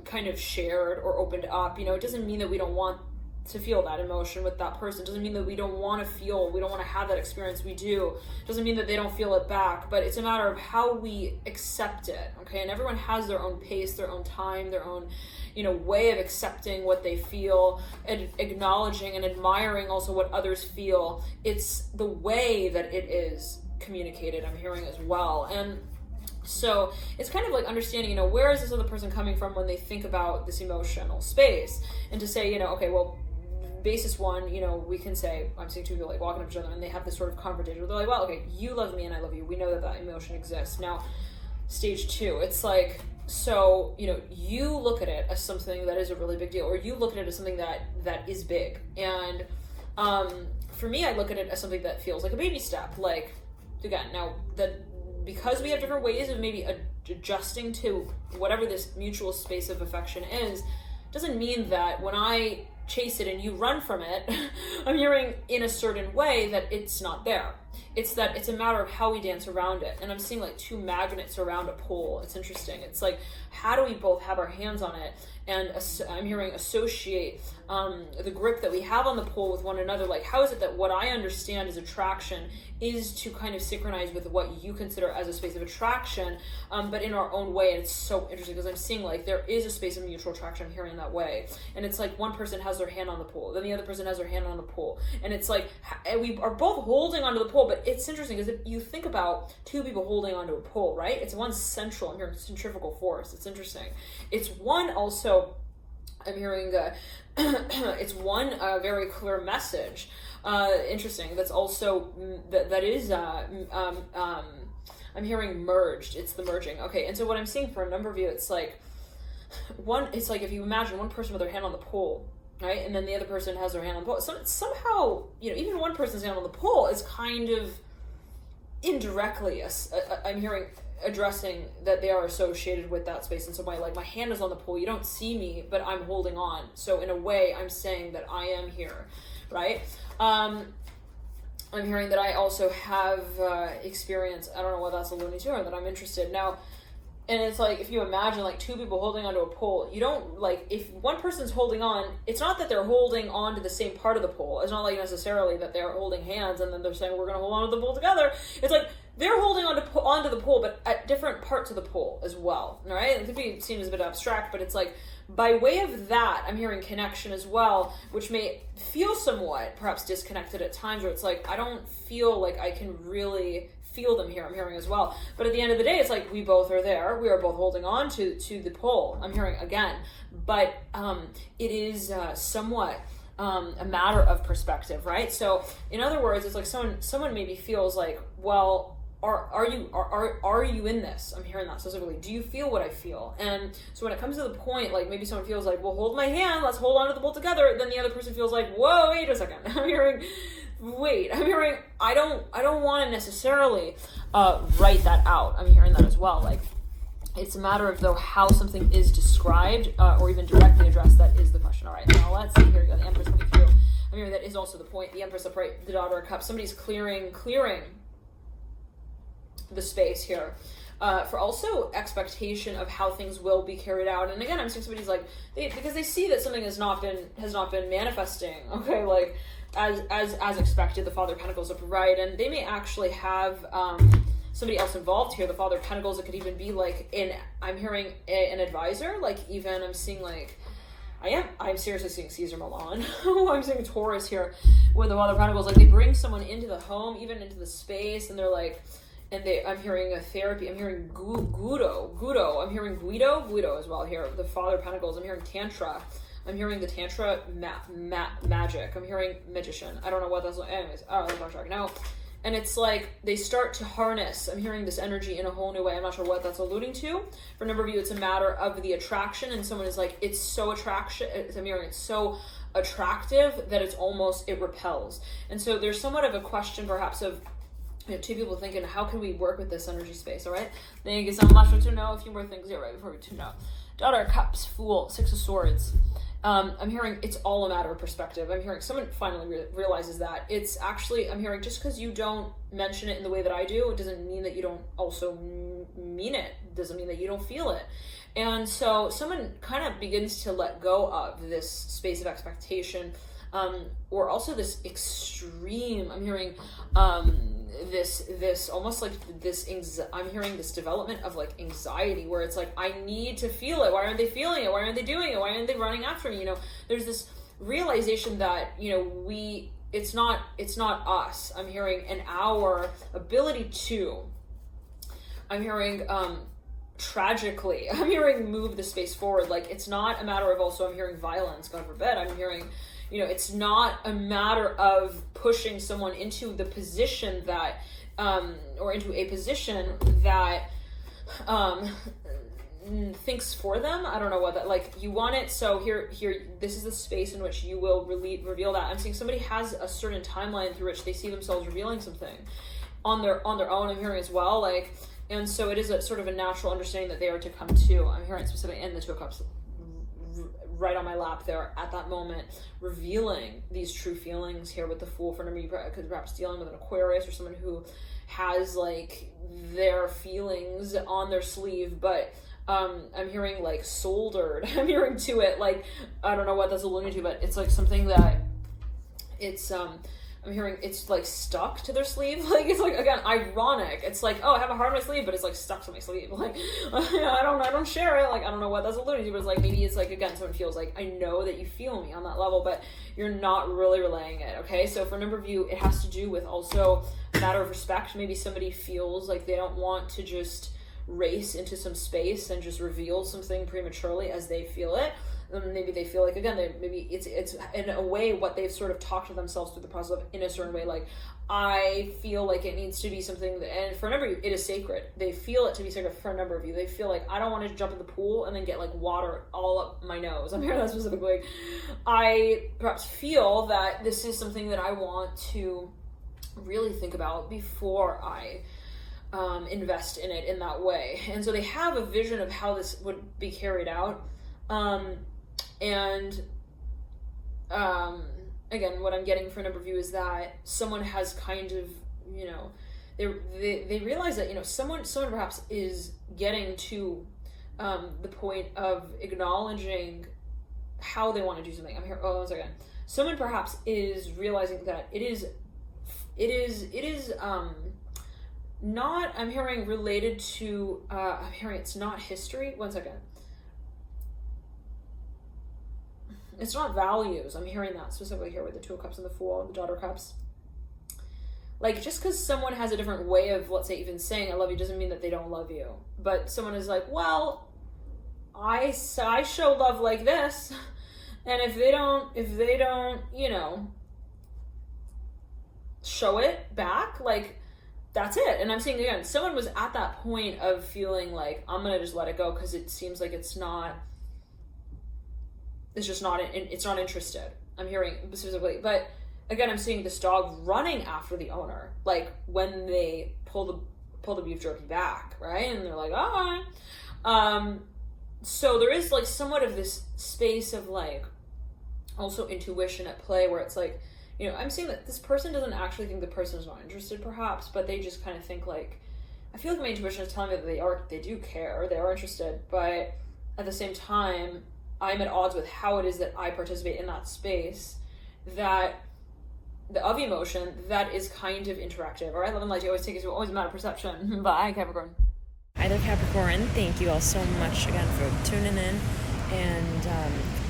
kind of shared or opened up. It doesn't mean that we don't want to feel that emotion with that person. It doesn't mean that we don't want to have that experience. We do. It doesn't mean that they don't feel it back, but it's a matter of how we accept it, okay? And everyone has their own pace, their own time, their own way of accepting what they feel, and acknowledging and admiring also what others feel. It's the way that it is communicated, I'm hearing as well. And so it's kind of like understanding, where is this other person coming from when they think about this emotional space, and to say, okay, well, basis one, we can say, I'm seeing two people like walking up to each other and they have this sort of confrontation. They're like, well, okay, you love me and I love you. We know that emotion exists. Now, stage two, it's like, so, you look at it as something that is a really big deal, or you look at it as something that is big. And for me, I look at it as something that feels like a baby step. Like, again, now because we have different ways of maybe adjusting to whatever this mutual space of affection is, doesn't mean that when I chase it and you run from it, I'm hearing in a certain way that it's not there. It's that it's a matter of how we dance around it. And I'm seeing like two magnets around a pole. It's interesting. It's like, how do we both have our hands on it? And I'm hearing associate the grip that we have on the pole with one another. Like, how is it that what I understand as attraction is to kind of synchronize with what you consider as a space of attraction, but in our own way. And it's so interesting because I'm seeing like there is a space of mutual attraction here in that way. And it's like one person has their hand on the pole, then the other person has their hand on the pole. And it's like, we are both holding onto the pole, but it's interesting because if you think about two people holding onto a pole, right? It's one central, I'm hearing centrifugal force. It's interesting. It's one also, I'm hearing it's one very clear message. Interesting. That's also that is I'm hearing merged. It's the merging. Okay, and so what I'm seeing for a number of you, it's like if you imagine one person with their hand on the pole, right, and then the other person has their hand on the pole. So somehow, even one person's hand on the pole is kind of indirectly, I'm hearing addressing that they are associated with that space in some way. Like, my hand is on the pool, you don't see me, but I'm holding on. So in a way, I'm saying that I am here, right? I'm hearing that I also have experience, I don't know what that's alluding to, or that I'm interested. Now, and it's like, if you imagine like two people holding onto a pole, you don't, like, if one person's holding on, it's not that they're holding on to the same part of the pole. It's not like necessarily that they're holding hands and then they're saying, we're going to hold on to the pole together. It's like, they're holding onto the pole, but at different parts of the pole as well, right? It could be seen as a bit abstract, but it's like, by way of that, I'm hearing connection as well, which may feel somewhat perhaps disconnected at times, where it's like, I don't feel like I can really feel them here, I'm hearing as well. But at the end of the day, it's like, we both are there, we are both holding on to the pole, I'm hearing again. But it is somewhat a matter of perspective, right? So in other words, it's like someone maybe feels like, well, are you in this? I'm hearing that specifically. Do you feel what I feel? And so when it comes to the point, like, maybe someone feels like, well, hold my hand, let's hold on to the pole together. Then the other person feels like, whoa, wait a second. I'm hearing, I don't want to necessarily write that out. I'm hearing that as well. Like, it's a matter of, though, how something is described or even directly addressed. That is the question. All right, now let's see here. You got the Empress coming through. I'm hearing that is also the point. The Empress upright, the Daughter of Cups. Somebody's clearing the space here for also expectation of how things will be carried out. And again, I'm seeing somebody's like, because they see that something has not been manifesting, okay, like as expected. The Father of Pentacles upright, and they may actually have somebody else involved here. The Father of Pentacles, it could even be like I'm hearing an advisor. Like, even I'm seeing like, I'm seriously seeing Caesar Milan. I'm seeing Taurus here with the Father of Pentacles. Like, they bring someone into the home, even into the space, and they're like, I'm hearing a therapy. I'm hearing Guido. I'm hearing Guido as well here. The Father of Pentacles. I'm hearing Tantra. I'm hearing the Tantra magic. I'm hearing magician. I don't know what that's like. Anyways, that's off track now. And it's like they start to harness. I'm hearing this energy in a whole new way. I'm not sure what that's alluding to. For a number of you, it's a matter of the attraction, and someone is like, it's so I'm hearing it's so attractive that it repels. And so there's somewhat of a question perhaps of, two people thinking, how can we work with this energy space? All right, thank you so much for to know. A few more things here right before we tune out. Daughter of Cups, Fool, Six of Swords. I'm hearing it's all a matter of perspective. I'm hearing someone finally realizes that it's actually, I'm hearing, just because you don't mention it in the way that I do, it doesn't mean that you don't also mean it. It doesn't mean that you don't feel it. And so someone kind of begins to let go of this space of expectation, or also this extreme, I'm hearing this almost like this I'm hearing this development of like anxiety, where it's like, I need to feel it. Why aren't they feeling it? Why aren't they doing it? Why aren't they running after me? There's this realization that it's not us. I'm hearing, and our ability to, I'm hearing tragically, I'm hearing move the space forward. Like, it's not a matter of, also I'm hearing violence, God forbid. I'm hearing, it's not a matter of pushing someone into the position that, or into a position that thinks for them. I don't know what that, like, you want it. So here, this is the space in which you will reveal that. I'm seeing somebody has a certain timeline through which they see themselves revealing something on their own. I'm hearing as well, like, and so it is a sort of a natural understanding that they are to come to. I'm hearing specifically in the Two of Cups right on my lap there at that moment, revealing these true feelings here with the Fool. For me, because perhaps dealing with an Aquarius or someone who has like their feelings on their sleeve, but I'm hearing like soldered. I'm hearing to it, like, I don't know what that's alluding to, but it's like something that it's I'm hearing it's like stuck to their sleeve. Like, it's like, again, ironic. It's like, oh, I have a heart on my sleeve, but it's like stuck to my sleeve. Like, I don't share it. Like, I don't know what that's alluding to, but it's like, maybe it's like, again, someone feels like, I know that you feel me on that level, but you're not really relaying it. Okay. So for a number of you, it has to do with also a matter of respect. Maybe somebody feels like they don't want to just race into some space and just reveal something prematurely as they feel it. Maybe they feel like, again, maybe it's in a way what they've sort of talked to themselves through the process of, in a certain way, like, I feel like it needs to be something that, and for a number of you, it is sacred. They feel it to be sacred. For a number of you, they feel like, I don't want to jump in the pool and then get like water all up my nose. I'm hearing that specifically. I perhaps feel that this is something that I want to really think about before I invest in it in that way. And so they have a vision of how this would be carried out. Again, what I'm getting for a number of you is that someone has kind of, you know, they realize that, you know, someone perhaps is getting to the point of acknowledging how they want to do something. I'm here. Oh, one second. Someone perhaps is realizing that it is not, I'm hearing related to, I'm hearing it's not history. One second. It's not values. I'm hearing that specifically here with the Two of Cups and the Fool, the Daughter of Cups. Like, just because someone has a different way of, let's say, even saying I love you doesn't mean that they don't love you. But someone is like, well, I show love like this, and if they don't, you know, show it back, like, that's it. And I'm saying, again, someone was at that point of feeling like, I'm gonna just let it go because it seems like it's not interested. I'm hearing specifically, but again, I'm seeing this dog running after the owner, like when they pull the beef jerky back, right? And they're like, all right. So there is like somewhat of this space of like also intuition at play where it's like, you know, I'm seeing that this person doesn't actually think the person is not interested perhaps, but they just kind of think like, I feel like my intuition is telling me that they do care, they are interested, but at the same time, I'm at odds with how it is that I participate in that space that of emotion that is kind of interactive. All right, love and light, you always take it to always a matter of perception. Bye, Capricorn. Hi there, Capricorn. Thank you all so much again for tuning in. And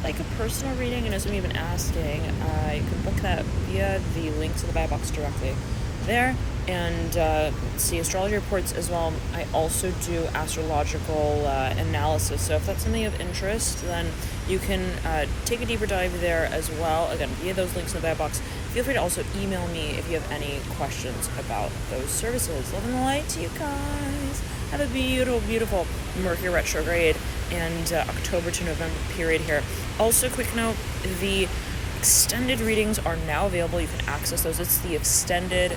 like a personal reading, I know some of you have been asking, you can book that via the links in the bio box directly there. And see astrology reports as well. I also do astrological analysis. So if that's something of interest, then you can take a deeper dive there as well. Again, via those links in the bio box. Feel free to also email me if you have any questions about those services. Love and light to you guys. Have a beautiful, beautiful Mercury Retrograde and October to November period here. Also, quick note, the extended readings are now available. You can access those. It's the extended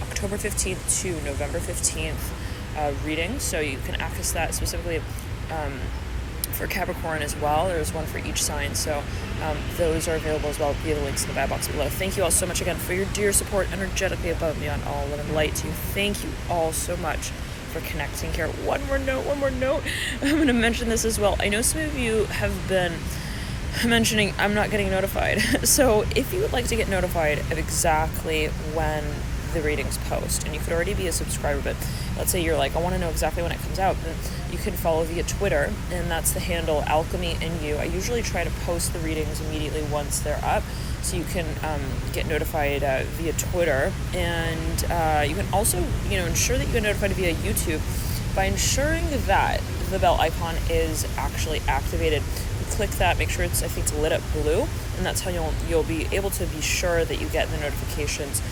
October 15th to November 15th reading. So you can access that specifically for Capricorn as well. There's one for each sign. So those are available as well via the links in the bio box below. Thank you all so much again for your dear support energetically above me on all love and light to you. Thank you all so much for connecting here. One more note. I'm going to mention this as well. I know some of you have been mentioning I'm not getting notified. So if you would like to get notified of exactly when the readings post, and you could already be a subscriber, but let's say you're like, I want to know exactly when it comes out, then you can follow via Twitter, and that's the handle Alchemy in You. I usually try to post the readings immediately once they're up, so you can get notified via Twitter, and you can also, you know, ensure that you get notified via YouTube by ensuring that the bell icon is actually activated. Click that, make sure it's, I think it's lit up blue, and that's how you'll be able to be sure that you get the notifications.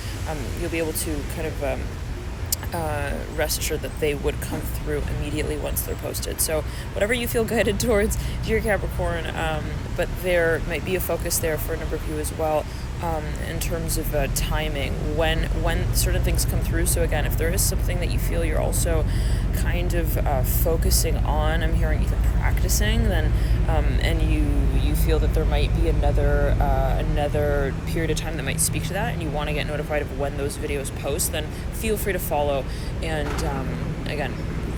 You'll be able to kind of rest assured that they would come through immediately once they're posted. So whatever you feel guided towards, dear Capricorn, but there might be a focus there for a number of you as well, in terms of timing, when certain things come through. So again, if there is something that you feel you're also kind of focusing on, I'm hearing even practicing, then and you feel that there might be another period of time that might speak to that, and you want to get notified of when those videos post, then feel free to follow. And again,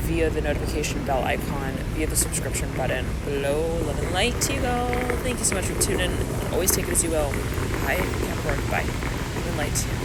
via the notification bell icon, via the subscription button below. Love and light to you all. Thank you so much for tuning in. Always take it as you will. Bye, Capricorn. Bye. Love and light to you.